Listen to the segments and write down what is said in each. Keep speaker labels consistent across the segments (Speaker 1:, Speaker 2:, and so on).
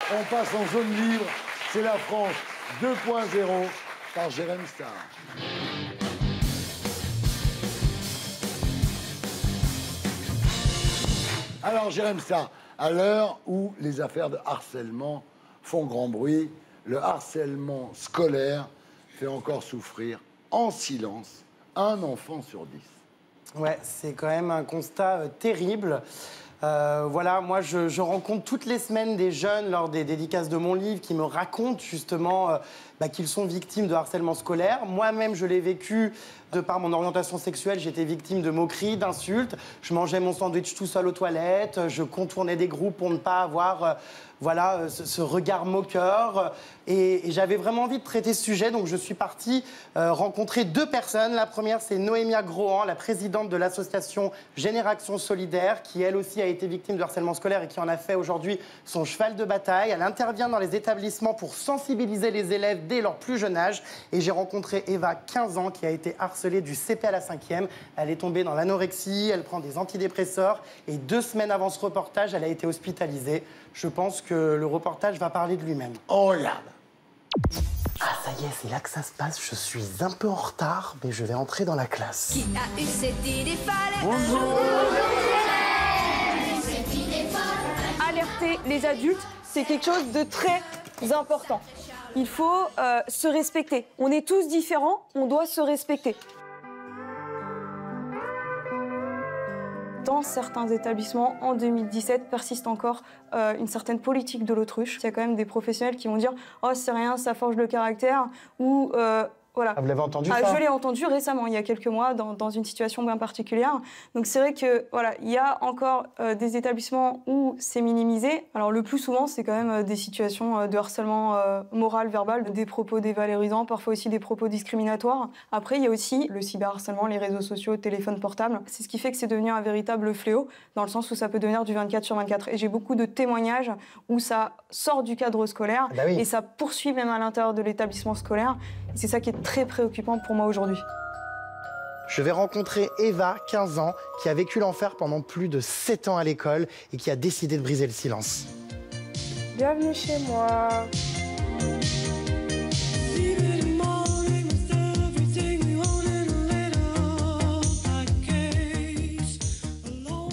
Speaker 1: On passe en zone libre. C'est la France 2.0 par Jérém Star. Alors, Jérém Star, à l'heure où les affaires de harcèlement font grand bruit, le harcèlement scolaire fait encore souffrir en silence un enfant sur 10.
Speaker 2: Ouais, c'est quand même un constat terrible. Voilà, moi je rencontre toutes les semaines des jeunes lors des dédicaces de mon livre qui me racontent justement qu'ils sont victimes de harcèlement scolaire. Moi-même, je l'ai vécu de par mon orientation sexuelle. J'étais victime de moqueries, d'insultes. Je mangeais mon sandwich tout seul aux toilettes. Je contournais des groupes pour ne pas avoir ce regard moqueur. Et j'avais vraiment envie de traiter ce sujet. Donc je suis partie rencontrer 2 personnes. La première, c'est Noémia Grohan, la présidente de l'association Génération Solidaire, qui elle aussi a été victime de harcèlement scolaire et qui en a fait aujourd'hui son cheval de bataille. Elle intervient dans les établissements pour sensibiliser les élèves dès leur plus jeune âge. Et j'ai rencontré Eva, 15 ans, qui a été harcelée du CP à la 5e. Elle est tombée dans l'anorexie, elle prend des antidépresseurs. Et 2 semaines avant ce reportage, elle a été hospitalisée. Je pense que le reportage va parler de lui-même.
Speaker 1: Oh, regarde.
Speaker 2: Ah, ça y est, c'est là que ça se passe. Je suis un peu en retard, mais je vais entrer dans la classe.
Speaker 3: Qui a eu cette idée folle?
Speaker 1: Bonjour.
Speaker 4: Alerter les adultes, c'est quelque chose de très important. Il faut se respecter. On est tous différents, on doit se respecter. Dans certains établissements, en 2017, persiste encore une certaine politique de l'autruche. Il y a quand même des professionnels qui vont dire « Oh, c'est rien, ça forge le caractère » ou voilà.
Speaker 2: Vous l'avez entendu ça?
Speaker 4: Je l'ai entendu récemment, il y a quelques mois, dans une situation bien particulière. Donc c'est vrai que voilà, il y a encore des établissements où c'est minimisé. Alors le plus souvent, c'est quand même des situations de harcèlement moral, verbal, des propos dévalorisants, parfois aussi des propos discriminatoires. Après, il y a aussi le cyberharcèlement, les réseaux sociaux, le téléphone portable. C'est ce qui fait que c'est devenu un véritable fléau, dans le sens où ça peut devenir du 24/24. Et j'ai beaucoup de témoignages où ça sort du cadre scolaire et ça poursuit même à l'intérieur de l'établissement scolaire. Et c'est ça qui est très préoccupant pour moi aujourd'hui.
Speaker 2: Je vais rencontrer Eva, 15 ans, qui a vécu l'enfer pendant plus de 7 ans à l'école et qui a décidé de briser le silence.
Speaker 5: Bienvenue chez moi.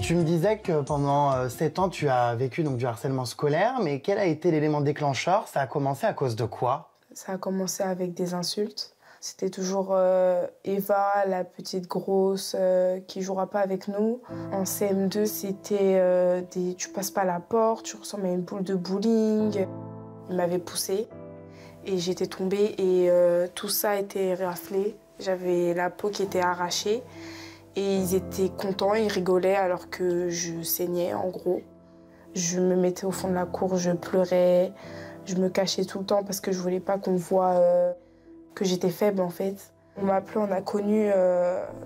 Speaker 2: Tu me disais que pendant 7 ans, tu as vécu donc, du harcèlement scolaire, mais quel a été l'élément déclencheur? Ça a commencé à cause de quoi?
Speaker 5: Ça a commencé avec des insultes. C'était toujours Eva, la petite grosse, qui jouera pas avec nous. En CM2, c'était tu passes pas la porte, tu ressembles à une boule de bowling. Il m'avait poussée et j'étais tombée et tout ça a été raflé. J'avais la peau qui était arrachée et ils étaient contents, ils rigolaient alors que je saignais en gros. Je me mettais au fond de la cour, je pleurais. Je me cachais tout le temps parce que je voulais pas qu'on voit que j'étais faible en fait. On m'a appelé, on a connu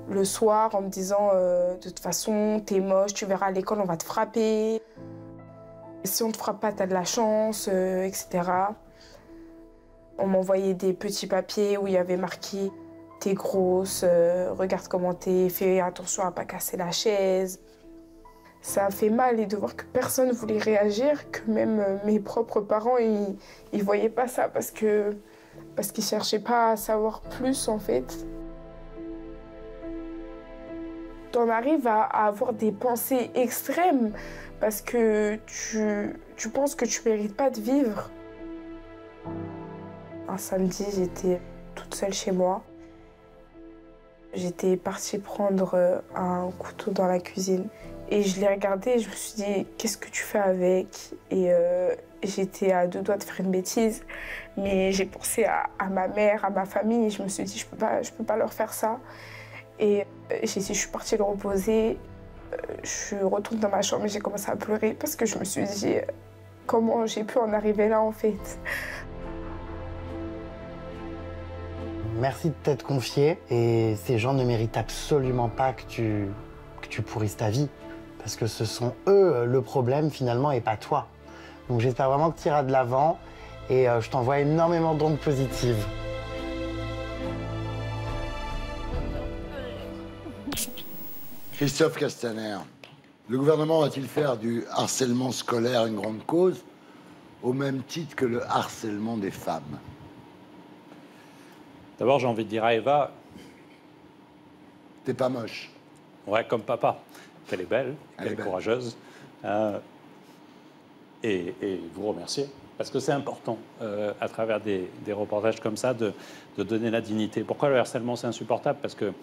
Speaker 5: le soir en me disant de toute façon t'es moche, tu verras à l'école on va te frapper. Si on te frappe pas t'as de la chance, etc. On m'envoyait des petits papiers où il y avait marqué t'es grosse, regarde comment t'es, fais attention à pas casser la chaise. Ça a fait mal et de voir que personne ne voulait réagir, que même mes propres parents, ils voyaient pas ça parce qu'ils cherchaient pas à savoir plus en fait. T'en arrives à avoir des pensées extrêmes parce que tu penses que tu mérites pas de vivre. Un samedi, j'étais toute seule chez moi. J'étais partie prendre un couteau dans la cuisine. Et je l'ai regardé et je me suis dit, qu'est-ce que tu fais avec? Et j'étais à 2 doigts de faire une bêtise. Mais j'ai pensé à ma mère, à ma famille. Et je me suis dit, je peux pas leur faire ça. Et je suis partie le reposer. Je retourne dans ma chambre et j'ai commencé à pleurer parce que je me suis dit, comment j'ai pu en arriver là en fait?
Speaker 2: Merci de t'être confiée. Et ces gens ne méritent absolument pas que tu pourrisses ta vie. Parce que ce sont eux le problème finalement et pas toi. Donc j'espère vraiment que tu iras de l'avant et je t'envoie énormément d'ondes positives.
Speaker 1: Christophe Castaner, le gouvernement va-t-il faire du harcèlement scolaire une grande cause au même titre que le harcèlement des femmes?
Speaker 6: D'abord, j'ai envie de dire à Eva...
Speaker 1: T'es pas moche.
Speaker 6: Ouais, comme papa. Qu'elle est belle, qu'elle est courageuse. Et vous remercier. Parce que c'est important, à travers des reportages comme ça, de donner la dignité. Pourquoi le harcèlement, c'est insupportable? Parce que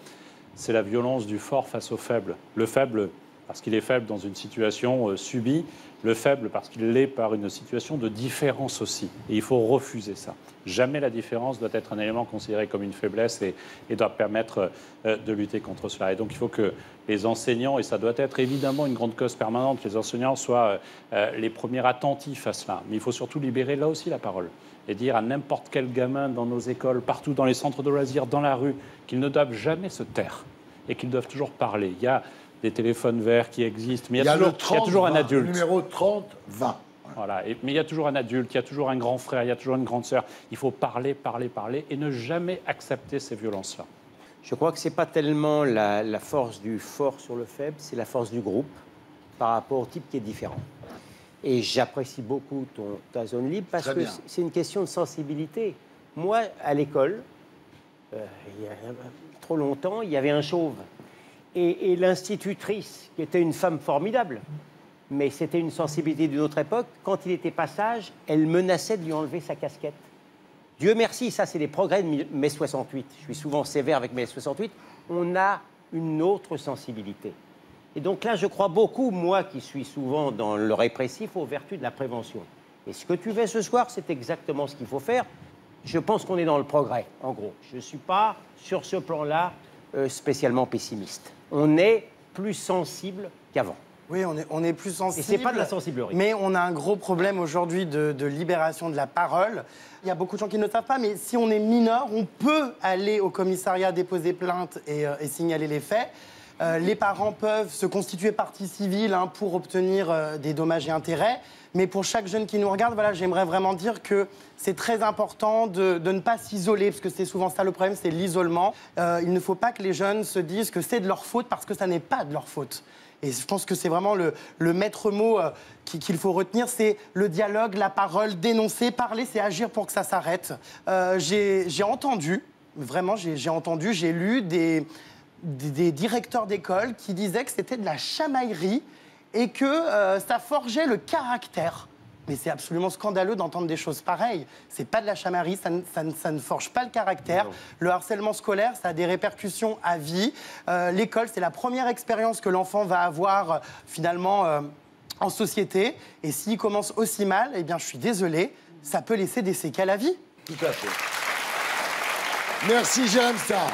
Speaker 6: c'est la violence du fort face au faible. Le faible, parce qu'il est faible dans une situation subie. Le faible, parce qu'il l'est par une situation de différence aussi. Et il faut refuser ça. Jamais la différence doit être un élément considéré comme une faiblesse et doit permettre de lutter contre cela. Et donc, il faut que les enseignants, et ça doit être évidemment une grande cause permanente, que les enseignants soient les premiers attentifs à cela. Mais il faut surtout libérer là aussi la parole et dire à n'importe quel gamin dans nos écoles, partout dans les centres de loisirs, dans la rue, qu'ils ne doivent jamais se taire et qu'ils doivent toujours parler. Il y a des téléphones verts qui existent, mais il y a toujours un adulte.
Speaker 1: Numéro 30-20.
Speaker 6: Voilà. Mais il y a toujours un adulte, il y a toujours un grand frère, il y a toujours une grande sœur. Il faut parler, parler, parler et ne jamais accepter ces violences-là.
Speaker 7: Je crois que ce n'est pas tellement la force du fort sur le faible, c'est la force du groupe par rapport au type qui est différent. Et j'apprécie beaucoup ta zone libre parce que c'est une question de sensibilité. Moi, à l'école, il y a trop longtemps, il y avait un chauve. Et l'institutrice, qui était une femme formidable, mais c'était une sensibilité d'une autre époque, quand il était pas sage, elle menaçait de lui enlever sa casquette. Dieu merci, ça c'est les progrès de mai 68. Je suis souvent sévère avec mai 68. On a une autre sensibilité. Et donc là, je crois beaucoup, moi qui suis souvent dans le répressif, aux vertus de la prévention. Et ce que tu fais ce soir, c'est exactement ce qu'il faut faire. Je pense qu'on est dans le progrès, en gros. Je ne suis pas, sur ce plan-là, spécialement pessimiste. On est plus sensible qu'avant.
Speaker 2: Oui, on est plus sensible.
Speaker 7: Et c'est pas de la sensiblerie.
Speaker 2: Mais on a un gros problème aujourd'hui de libération de la parole. Il y a beaucoup de gens qui ne le savent pas, mais si on est mineur, on peut aller au commissariat déposer plainte et signaler les faits. Les parents peuvent se constituer partie civile pour obtenir des dommages et intérêts. Mais pour chaque jeune qui nous regarde, voilà, j'aimerais vraiment dire que c'est très important de ne pas s'isoler, parce que c'est souvent ça le problème, c'est l'isolement. Il ne faut pas que les jeunes se disent que c'est de leur faute, parce que ça n'est pas de leur faute. Et je pense que c'est vraiment le maître mot qu'il faut retenir, c'est le dialogue, la parole, dénoncer, parler, c'est agir pour que ça s'arrête. J'ai entendu, vraiment, j'ai lu des directeurs d'école qui disaient que c'était de la chamaillerie et que ça forgeait le caractère. Mais c'est absolument scandaleux d'entendre des choses pareilles. C'est pas de la chamaillerie, ça ne forge pas le caractère. Non. Le harcèlement scolaire, ça a des répercussions à vie. L'école, c'est la première expérience que l'enfant va avoir finalement en société. Et s'il commence aussi mal, eh bien, je suis désolé, ça peut laisser des séquelles à vie.
Speaker 1: Tout à fait. Merci, j'aime ça.